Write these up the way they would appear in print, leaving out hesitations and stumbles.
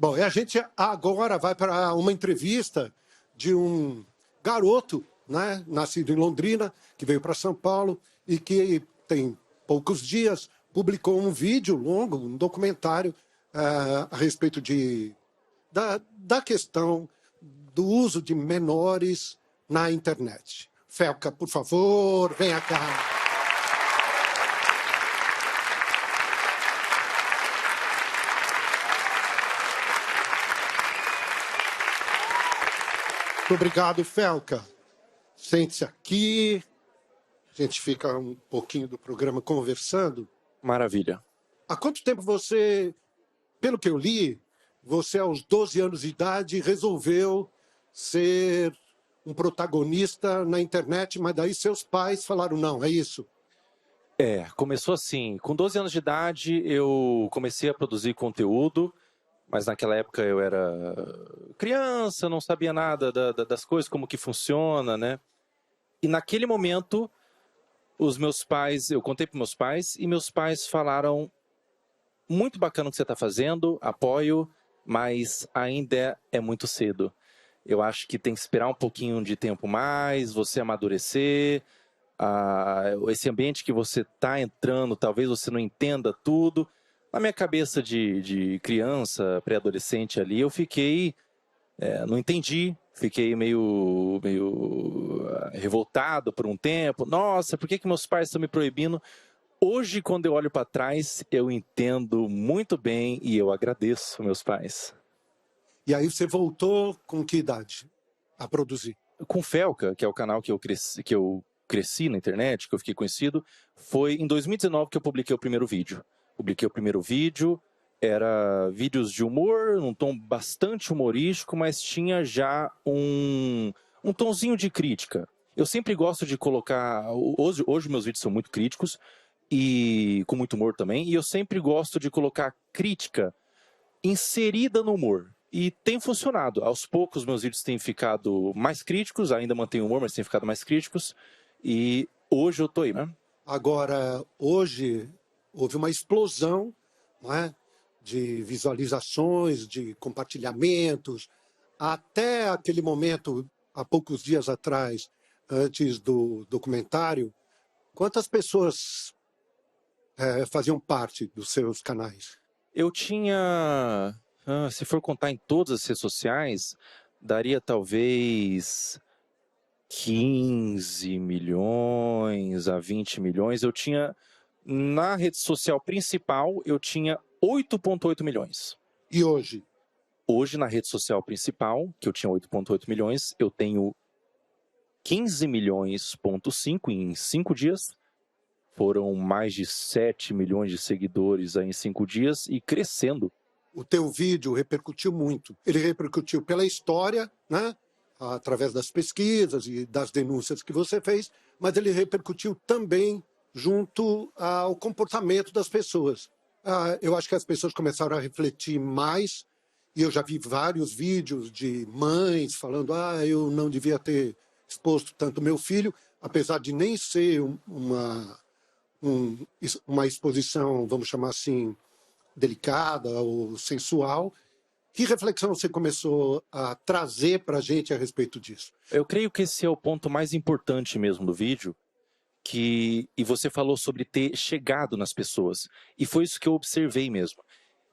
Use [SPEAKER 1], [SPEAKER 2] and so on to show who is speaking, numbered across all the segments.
[SPEAKER 1] Bom, e a gente agora vai para uma entrevista de um garoto, né, nascido em Londrina, que veio para São Paulo e que tem poucos dias publicou um vídeo longo, um documentário a respeito da questão do uso de menores na internet. Felca, por favor, venha cá. Muito obrigado, Felca. Sente-se aqui. A gente fica um pouquinho do programa conversando.
[SPEAKER 2] Maravilha.
[SPEAKER 1] Há quanto tempo você, pelo que eu li, você aos 12 anos de idade resolveu ser um protagonista na internet, mas daí seus pais falaram não, é isso?
[SPEAKER 2] Começou assim. Com 12 anos de idade, eu comecei a produzir conteúdo, mas naquela época eu era criança, não sabia nada das coisas, como que funciona, né? E naquele momento, eu contei para meus pais, e meus pais falaram: muito bacana o que você está fazendo, apoio, mas ainda é muito cedo. Eu acho que tem que esperar um pouquinho de tempo mais, você amadurecer, esse ambiente que você está entrando, talvez você não entenda tudo. Na minha cabeça de criança, pré-adolescente ali, eu fiquei, não entendi, fiquei meio revoltado por um tempo. Nossa, por que meus pais estão me proibindo? Hoje, quando eu olho para trás, eu entendo muito bem e eu agradeço meus pais.
[SPEAKER 1] E aí você voltou com que idade a produzir?
[SPEAKER 2] Com Felca, que é o canal que eu cresci na internet, que eu fiquei conhecido, foi em 2019 que eu publiquei o primeiro vídeo. Publiquei o primeiro vídeo, era vídeos de humor, um tom bastante humorístico, mas tinha já um tonzinho de crítica. Eu sempre gosto de colocar... Hoje meus vídeos são muito críticos, e com muito humor também, e eu sempre gosto de colocar crítica inserida no humor. E tem funcionado. Aos poucos meus vídeos têm ficado mais críticos, ainda mantenho humor, mas têm ficado mais críticos, e hoje eu tô aí, né?
[SPEAKER 1] Agora, hoje, houve uma explosão, não é? De visualizações, de compartilhamentos. Até aquele momento, há poucos dias atrás, antes do documentário, quantas pessoas faziam parte dos seus canais?
[SPEAKER 2] Eu tinha, se for contar em todas as redes sociais, daria talvez 15 milhões a 20 milhões. Eu tinha, na rede social principal, eu tinha 8,8 milhões.
[SPEAKER 1] E hoje?
[SPEAKER 2] Hoje, na rede social principal, que eu tinha 8,8 milhões, eu tenho 15 milhões,5 em 5 dias. Foram mais de 7 milhões de seguidores aí em 5 dias e crescendo.
[SPEAKER 1] O teu vídeo repercutiu muito. Ele repercutiu pela história, né? Através das pesquisas e das denúncias que você fez, mas ele repercutiu também junto ao comportamento das pessoas. Eu acho que as pessoas começaram a refletir mais, e eu já vi vários vídeos de mães falando: eu não devia ter exposto tanto meu filho, apesar de nem ser uma exposição, vamos chamar assim, delicada ou sensual. Que reflexão você começou a trazer para a gente a respeito disso?
[SPEAKER 2] Eu creio que esse é o ponto mais importante mesmo do vídeo, e você falou sobre ter chegado nas pessoas, e foi isso que eu observei mesmo.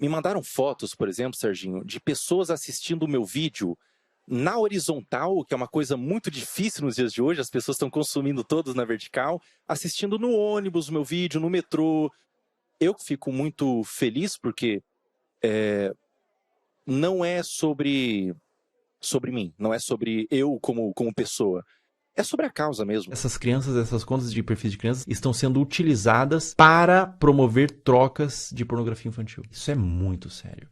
[SPEAKER 2] Me mandaram fotos, por exemplo, Serginho, de pessoas assistindo o meu vídeo na horizontal, que é uma coisa muito difícil nos dias de hoje, as pessoas estão consumindo todos na vertical, assistindo no ônibus o meu vídeo, no metrô. Eu fico muito feliz porque não é sobre mim, não é sobre eu como pessoa. É sobre a causa mesmo.
[SPEAKER 3] Essas crianças, essas contas de perfis de crianças estão sendo utilizadas para promover trocas de pornografia infantil. Isso é muito sério.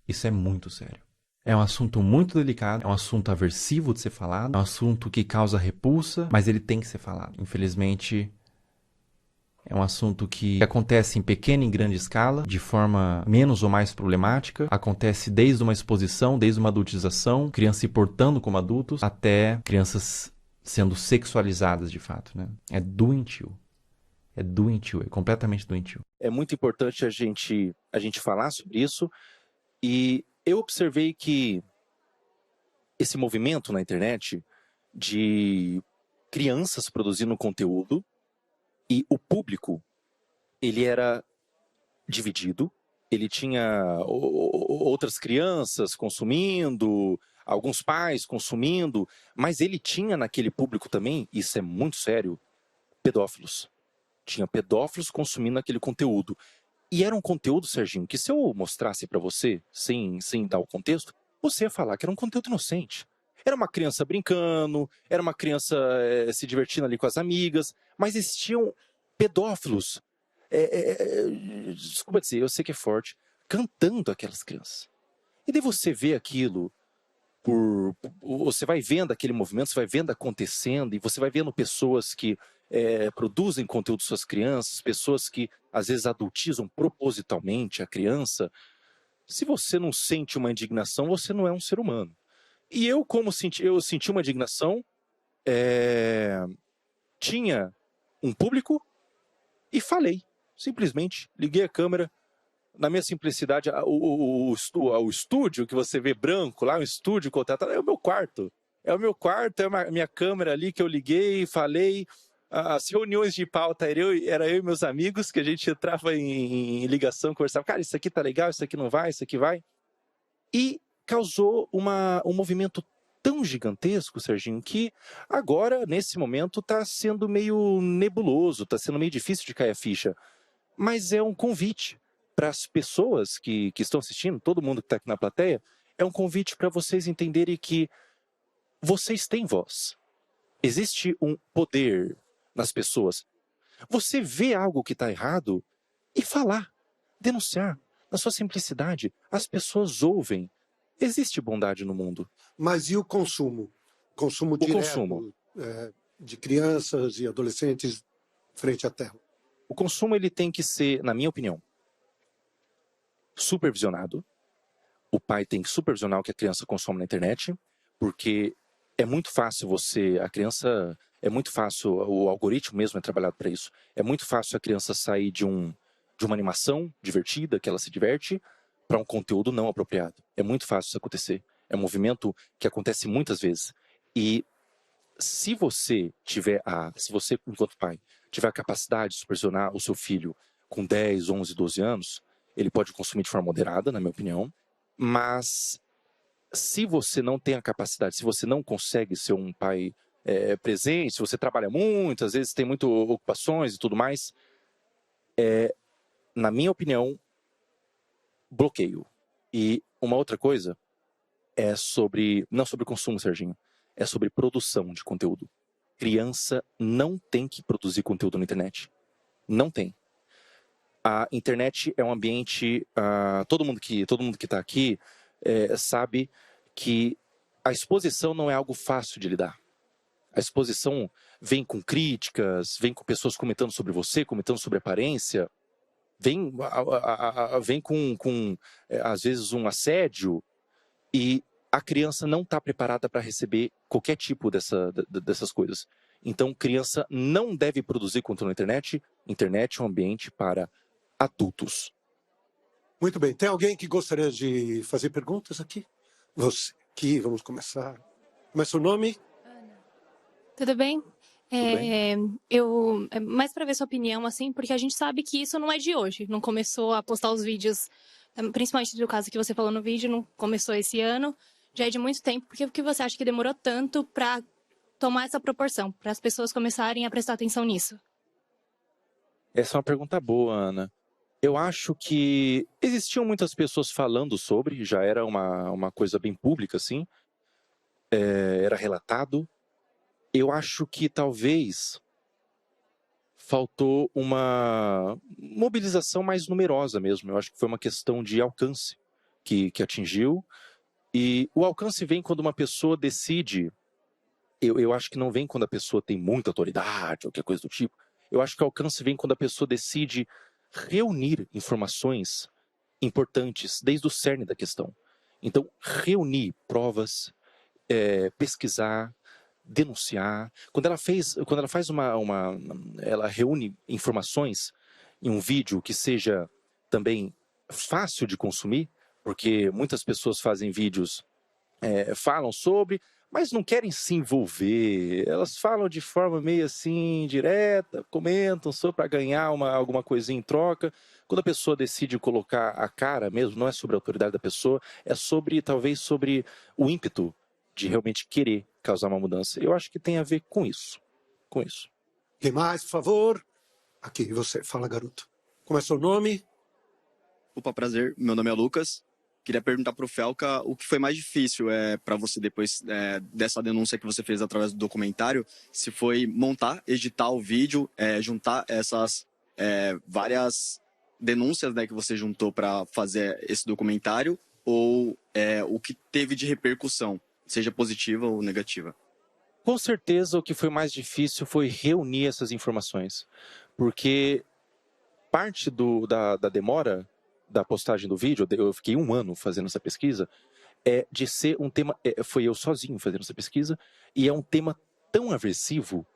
[SPEAKER 3] Isso é muito sério. É um assunto muito delicado, é um assunto aversivo de ser falado, é um assunto que causa repulsa, mas ele tem que ser falado. Infelizmente, é um assunto que acontece em pequena e grande escala, de forma menos ou mais problemática. Acontece desde uma exposição, desde uma adultização, crianças se portando como adultos, até crianças sendo sexualizadas de fato, né? É doentio. É doentio, é completamente doentio.
[SPEAKER 2] É muito importante a gente falar sobre isso, e eu observei que esse movimento na internet de crianças produzindo conteúdo e o público, ele era dividido, ele tinha outras crianças consumindo, alguns pais consumindo, mas ele tinha naquele público também, isso é muito sério, pedófilos. Tinha pedófilos consumindo aquele conteúdo. E era um conteúdo, Serginho, que se eu mostrasse para você, sem dar o contexto, você ia falar que era um conteúdo inocente. Era uma criança brincando, era uma criança se divertindo ali com as amigas, mas existiam pedófilos, desculpa dizer, eu sei que é forte, cantando aquelas crianças. E daí você vê aquilo, você vai vendo aquele movimento, você vai vendo acontecendo, e você vai vendo pessoas que produzem conteúdo suas crianças, pessoas que às vezes adultizam propositalmente a criança. Se você não sente uma indignação, você não é um ser humano. E eu, eu senti uma indignação, tinha um público e falei. Simplesmente liguei a câmera, na minha simplicidade, o estúdio que você vê branco lá, o estúdio contratado, é o meu quarto. É o meu quarto, é a minha câmera ali que eu liguei, falei. As reuniões de pauta era eu e meus amigos, que a gente entrava em ligação, conversava, cara, isso aqui tá legal, isso aqui não vai, isso aqui vai. E causou um movimento tão gigantesco, Serginho, que agora, nesse momento, está sendo meio nebuloso, está sendo meio difícil de cair a ficha. Mas é um convite para as pessoas que estão assistindo, todo mundo que está aqui na plateia, é um convite para vocês entenderem que vocês têm voz. Existe um poder nas pessoas. Você vê algo que está errado e falar, denunciar. Na sua simplicidade, as pessoas ouvem. Existe bondade no mundo.
[SPEAKER 1] Mas e o consumo? Consumo direto de crianças e adolescentes frente à tela?
[SPEAKER 2] O consumo ele tem que ser, na minha opinião, supervisionado. O pai tem que supervisionar o que a criança consome na internet, porque é muito fácil o algoritmo mesmo é trabalhado para isso. É muito fácil a criança sair de uma animação divertida, que ela se diverte, para um conteúdo não apropriado. É muito fácil isso acontecer. É um movimento que acontece muitas vezes. E se você, enquanto pai, tiver a capacidade de supervisionar o seu filho com 10, 11, 12 anos, ele pode consumir de forma moderada, na minha opinião, mas se você não tem a capacidade, se você não consegue ser um pai presente, se você trabalha muito, às vezes tem muitas ocupações e tudo mais, na minha opinião, bloqueio. E uma outra coisa é não sobre consumo, Serginho, é sobre produção de conteúdo. Criança não tem que produzir conteúdo na internet. Não tem. A internet é um ambiente, todo mundo que está aqui sabe que a exposição não é algo fácil de lidar. A exposição vem com críticas, vem com pessoas comentando sobre você, comentando sobre aparência, vem com às vezes um assédio, e a criança não está preparada para receber qualquer tipo dessas coisas. Então, criança não deve produzir conteúdo na internet. Internet é um ambiente para adultos.
[SPEAKER 1] Muito bem. Tem alguém que gostaria de fazer perguntas aqui? Você aqui, vamos começar. Como é seu nome?
[SPEAKER 4] Ana. Tudo bem? Mais para ver sua opinião, assim, porque a gente sabe que isso não é de hoje. Não começou a postar os vídeos, principalmente do caso que você falou no vídeo, não começou esse ano, já é de muito tempo. Por que você acha que demorou tanto para tomar essa proporção, para as pessoas começarem a prestar atenção nisso?
[SPEAKER 2] Essa é uma pergunta boa, Ana. Eu acho que existiam muitas pessoas falando sobre, já era uma coisa bem pública, assim, era relatado. Eu acho que talvez faltou uma mobilização mais numerosa mesmo. Eu acho que foi uma questão de alcance que atingiu. E o alcance vem quando uma pessoa decide. Eu acho que não vem quando a pessoa tem muita autoridade ou qualquer coisa do tipo. Eu acho que o alcance vem quando a pessoa decide reunir informações importantes desde o cerne da questão. Então, reunir provas, pesquisar, denunciar. Quando ela faz ela reúne informações em um vídeo que seja também fácil de consumir, porque muitas pessoas fazem vídeos, falam sobre, mas não querem se envolver. Elas falam de forma meio assim, direta, comentam só para ganhar alguma coisinha em troca. Quando a pessoa decide colocar a cara mesmo, não é sobre a autoridade da pessoa, é talvez sobre o ímpeto de realmente querer causar uma mudança. Eu acho que tem a ver com isso. Com isso.
[SPEAKER 1] Quem mais, por favor? Aqui, você. Fala, garoto. Como é seu nome?
[SPEAKER 5] Opa, prazer. Meu nome é Lucas. Queria perguntar pro Felca o que foi mais difícil para você depois dessa denúncia que você fez através do documentário, se foi montar, editar o vídeo, juntar essas várias denúncias, né, que você juntou para fazer esse documentário, ou o que teve de repercussão, seja positiva ou negativa.
[SPEAKER 2] Com certeza o que foi mais difícil foi reunir essas informações, porque parte da demora da postagem do vídeo, eu fiquei 1 ano fazendo essa pesquisa, de ser um tema, foi eu sozinho fazendo essa pesquisa, e é um tema tão aversivo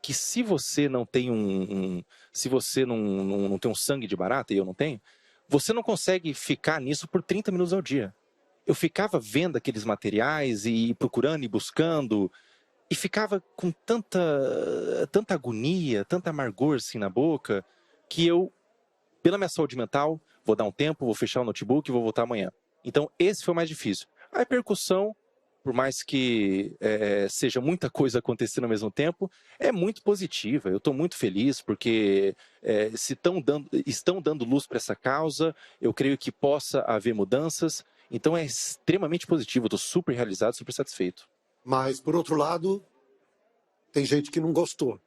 [SPEAKER 2] que se você não tem se você não tem um sangue de barata, e eu não tenho, você não consegue ficar nisso por 30 minutos ao dia. Eu ficava vendo aqueles materiais e procurando e buscando, e ficava com tanta agonia, tanta amargor assim na boca, que eu, pela minha saúde mental, vou dar um tempo, vou fechar o notebook e vou voltar amanhã. Então, esse foi o mais difícil. A repercussão, por mais que seja muita coisa acontecendo ao mesmo tempo, é muito positiva. Eu estou muito feliz porque estão dando luz para essa causa, eu creio que possa haver mudanças. Então, é extremamente positivo. Eu estou super realizado, super satisfeito.
[SPEAKER 1] Mas, por outro lado, tem gente que não gostou.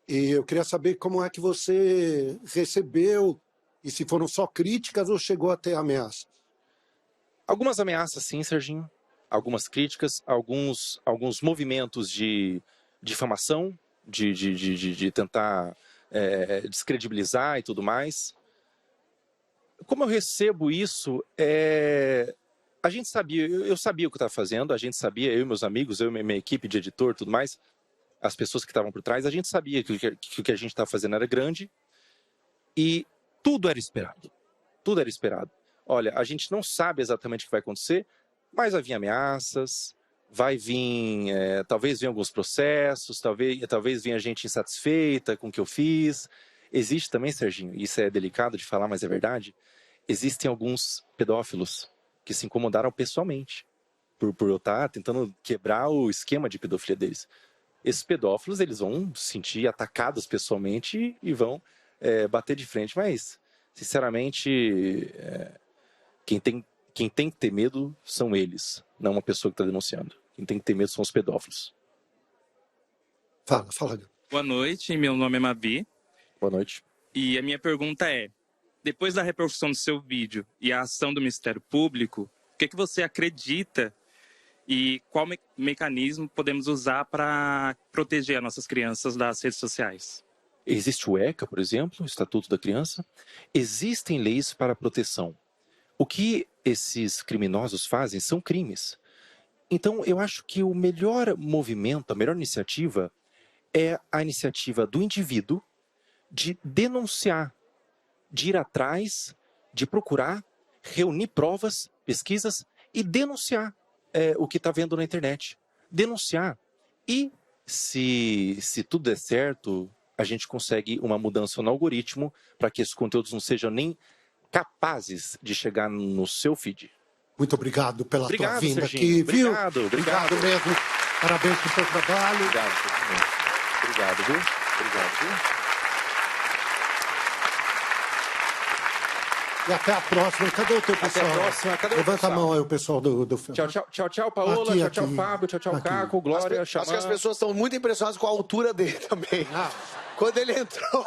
[SPEAKER 1] E eu queria saber como é que você recebeu, e se foram só críticas ou chegou até ameaças?
[SPEAKER 2] Algumas ameaças, sim, Serginho. Algumas críticas, alguns movimentos de difamação, de tentar descredibilizar e tudo mais. Como eu recebo isso, a gente sabia, eu sabia o que eu estava fazendo, a gente sabia, eu e meus amigos, eu e minha equipe de editor e tudo mais, as pessoas que estavam por trás, a gente sabia que o que a gente estava fazendo era grande e tudo era esperado. Tudo era esperado. Olha, a gente não sabe exatamente o que vai acontecer, mas vai vir ameaças, vai vir, talvez venha alguns processos, talvez venha gente insatisfeita com o que eu fiz. Existe também, Serginho, isso é delicado de falar, mas é verdade, existem alguns pedófilos que se incomodaram pessoalmente por eu estar tentando quebrar o esquema de pedofilia deles. Esses pedófilos, eles vão se sentir atacados pessoalmente e vão bater de frente, mas, sinceramente, quem tem que ter medo são eles, não uma pessoa que está denunciando. Quem tem que ter medo são os pedófilos.
[SPEAKER 1] Fala.
[SPEAKER 6] Boa noite, meu nome é Mavi.
[SPEAKER 2] Boa noite.
[SPEAKER 6] E a minha pergunta é, depois da repercussão do seu vídeo e a ação do Ministério Público, o que você acredita e qual mecanismo podemos usar para proteger as nossas crianças das redes sociais?
[SPEAKER 2] Existe o ECA, por exemplo, o Estatuto da Criança. Existem leis para proteção. O que esses criminosos fazem são crimes. Então, eu acho que o melhor movimento, a melhor iniciativa é a iniciativa do indivíduo de denunciar, de ir atrás, de procurar, reunir provas, pesquisas e denunciar o que está vendo na internet. Denunciar. E, se tudo der certo, a gente consegue uma mudança no algoritmo para que esses conteúdos não sejam nem capazes de chegar no seu feed.
[SPEAKER 1] Muito obrigado pela tua vinda
[SPEAKER 2] Serginho.
[SPEAKER 1] aqui, viu?
[SPEAKER 2] Obrigado
[SPEAKER 1] Mesmo. Parabéns pelo seu trabalho.
[SPEAKER 2] Obrigado, viu? Obrigado, viu?
[SPEAKER 1] E até a próxima. Cadê o teu pessoal?
[SPEAKER 2] Até a próxima. Cadê o
[SPEAKER 1] Levanta
[SPEAKER 2] pessoal?
[SPEAKER 1] a mão aí, o pessoal do filme.
[SPEAKER 2] Tchau, Paola.
[SPEAKER 1] Aqui,
[SPEAKER 2] tchau,
[SPEAKER 1] aqui.
[SPEAKER 2] Fábio. Tchau,
[SPEAKER 1] Aqui.
[SPEAKER 2] Caco. Glória,
[SPEAKER 7] Acho que as
[SPEAKER 2] Xamã.
[SPEAKER 7] pessoas estão muito impressionadas com a altura dele também. Quando ele entrou...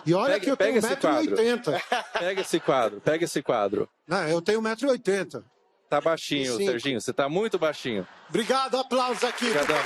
[SPEAKER 1] E olha que eu tenho
[SPEAKER 2] esse quadro.
[SPEAKER 1] 1,80m.
[SPEAKER 2] Pega esse quadro.
[SPEAKER 1] Não, eu tenho 1,80m.
[SPEAKER 2] Tá baixinho,
[SPEAKER 1] Sim.
[SPEAKER 2] Serginho. Você tá muito baixinho.
[SPEAKER 1] Obrigado, aplausos aqui.
[SPEAKER 2] Obrigadão.